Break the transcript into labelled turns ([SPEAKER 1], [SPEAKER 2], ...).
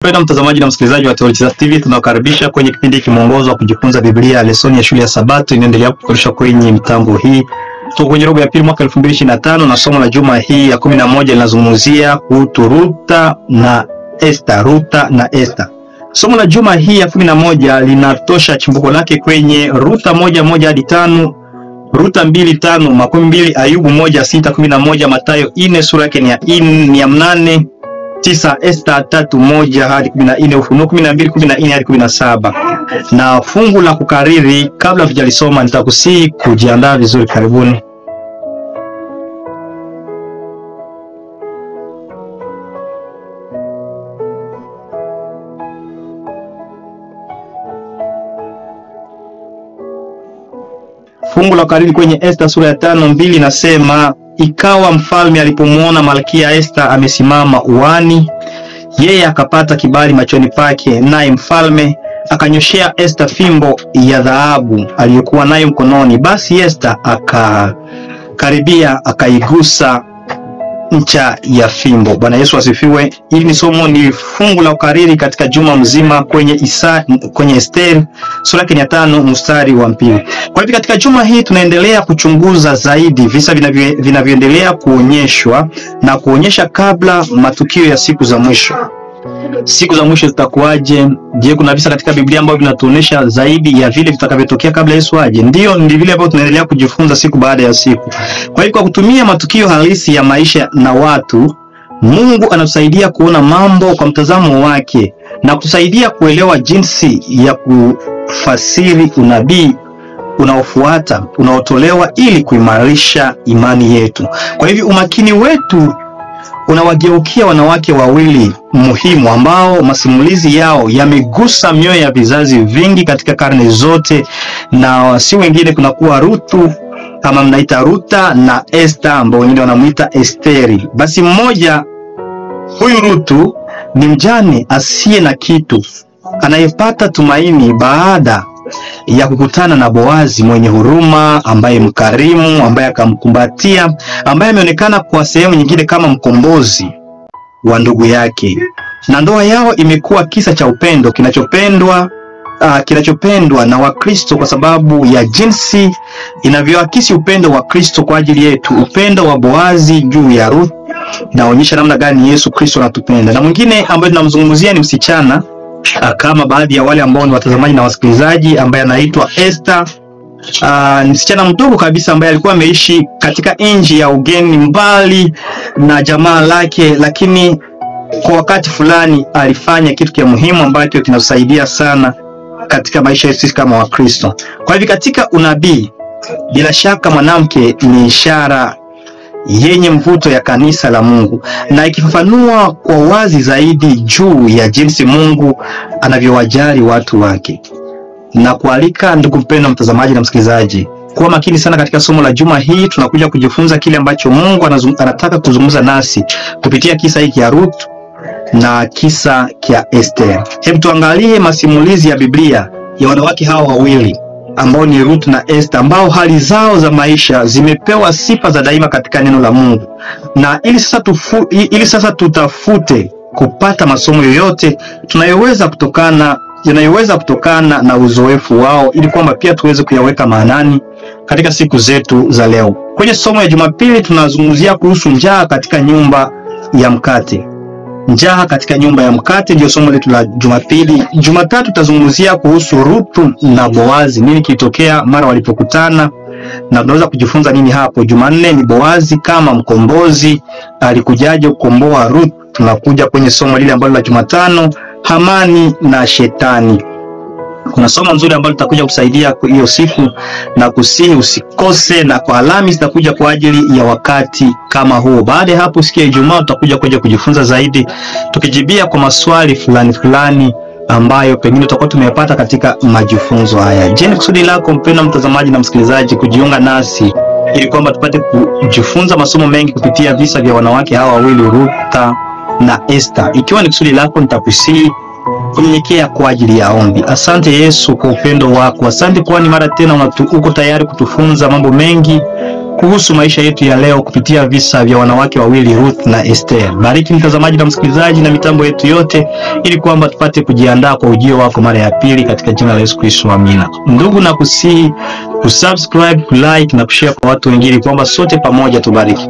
[SPEAKER 1] Mpendwa mtazamaji na msikilizaji wa Theology TV, tunakaribisha kwenye kipindi hiki mwongozo wa kujifunza Biblia, lesoni ya shule ya Sabato inaendelea kukurusha kwenye mitambo hii. Tuko kwenye robo ya pili mwaka 2025 na somo la juma hii ya 11 linazungumzia kuhusu Ruta na Esther. Ruta na Esther. Somo la juma hii ya 11 linatosha chimbuko lake kwenye Ruta 1:1 hadi 5, Ruta 2:5, Makumi 2, Ayubu 1:6-11, Mathayo 4 sura yake ni ya 8, 9, Esther 3:1 hadi 14, Ufunuo 12:14 hadi 17. Na fungu la kukariri kabla tujalisoma nitakusihi kujiandaa vizuri. Karibuni. Fungu la kukariri kwenye Esther sura ya 5:2 nasema, ikawa mfalme alipomuona Malkia Esther amesimama uani, yeye akapata kibali machoni pake, naye mfalme akanyoshea Esther fimbo ya dhahabu aliyokuwa nayo mkononi. Basi Esther akakaribia akaigusa ncha ya fimbo. Bwana Yesu asifiwe. Hili ni somo, ni fungu la kukariri katika juma mzima kwenye Esther sura ya 5 mstari wa 2. Kwa hivyo katika juma hii tunaendelea kuchunguza zaidi visa vinavyoendelea kuonyeshwa na kuonyesha kabla matukio ya siku za mwisho. Siku za mwisho zitakuwaje? Je, kuna visa katika Biblia ambavyo vinatuonesha zaidi ya vile vitakavyotokea kabla Yesu aje? Ndio, ni vile ambavyo tunaendelea kujifunza siku baada ya siku. Kwa hiyo kwa kutumia matukio halisi ya maisha na watu, Mungu anatusaidia kuona mambo kwa mtazamo wake na kutusaidia kuelewa jinsi ya kufasiri unabii unaofuata, unaotolewa ili kuimarisha imani yetu. Kwa hivyo umakini wetu unawageukia wanawake wawili muhimu ambao masimulizi yao yamegusa mioyo ya vizazi vingi katika karne zote, na si wengine kunakuwa Rutu kama mnaita Ruta na Esther ambao wengine wanamuita Esteri. Basi mmoja, huyu Rutu ni mjane asiye na kitu anayepata tumaini baada ya kukutana na Boazi mwenye huruma, ambaye mkarimu, ambaye akamkumbatia, ambaye ameonekana kwa sehemu nyingine kama mkombozi wa ndugu yake. Na ndoa yao imekuwa kisa cha upendo kinachopendwa na Wakristo kwa sababu ya jinsi inavyoakisi upendo wa Kristo kwa ajili yetu. Upendo wa Boazi juu ya Ruth inaonyesha namna gani Yesu Kristo anatupenda. Na mwingine ambaye tunamzungumzia ni msichana kama baadhi ya wale ambao ni watazamaji na wasikilizaji, ambaye anaitwa Esther. Ni msichana mdogo kabisa ambaye alikuwa ameishi katika nchi ya ugeni mbali na jamaa lake, lakini kwa wakati fulani alifanya kitu kia muhimu ambacho kinasaidia sana katika maisha yetu sisi kama Wakristo. Kwa hivyo katika unabii, bila shaka mwanamke ni ishara yenye mvuto ya kanisa la Mungu, na ikifafanua kwa wazi zaidi juu ya jinsi Mungu anavyowajali watu wake. Na kualika ndugu mpendwa mtazamaji na msikilizaji, kuwa makini sana katika somo la juma hii. Tunakuja kujifunza kile ambacho Mungu anataka kuzungumza nasi kupitia kisa hiki ya Ruth na kisa kia Esther. Hebu tuangalie masimulizi ya Biblia ya wanawake hawa wawili ambao ni Ruth na Esther, ambao hali zao za maisha zimepewa sifa za daima katika neno la Mungu. Na ili sasa tutafute kupata masomo yoyote yanayoweza kutokana na uzoefu wao, ili kwamba pia tuweze kuyaweka maanani katika siku zetu za leo. Kwenye somo ya Jumapili tunazungumzia kuhusu njaa katika nyumba ya mkate. Njaa katika nyumba ya mkate ndio somo letu la Jumapili. Jumatatu tutazungumzia kuhusu Rutu na Boazi, nini kilitokea mara walipokutana na tunaweza kujifunza nini hapo. Jumanne ni Boazi kama mkombozi, alikujaje kukomboa Ruth. Tunakuja kwenye somo lile ambalo la Jumatano, Hamani na Shetani. Kuna somo nzuri ambalo litakuja kusaidia hiyo siku na kusihi usikose, na kwa Alhamisi zitakuja kwa ajili ya wakati kama huo. Baada ya hapo siku ya Ijumaa tutakuja kujifunza zaidi, tukijibia kwa maswali fulani ambayo pengine tutakuwa tumeyapata katika majifunzo haya. Je, ni kusudi lako mpendwa mtazamaji na msikilizaji kujiunga nasi ili kwamba tupate kujifunza masomo mengi kupitia visa vya wanawake hawa wawili, Ruth na Esther? Ikiwa ni kusudi lako, nitakusihi kunyenyekea kwa ajili ya ombi. Asante Yesu kwa upendo wako. Asante kwani mara tena uko tayari kutufunza mambo mengi kuhusu maisha yetu ya leo kupitia visa vya wanawake wawili, Ruth na Esther. Bariki mtazamaji na msikilizaji na mitambo yetu yote, ili kwamba tupate kujiandaa kwa ujio wako mara ya pili, katika jina la Yesu Kristo, amina. Ndugu, na kusihi kusubscribe, kulike na kushare kwa watu wengine, kwamba sote pamoja tubariki.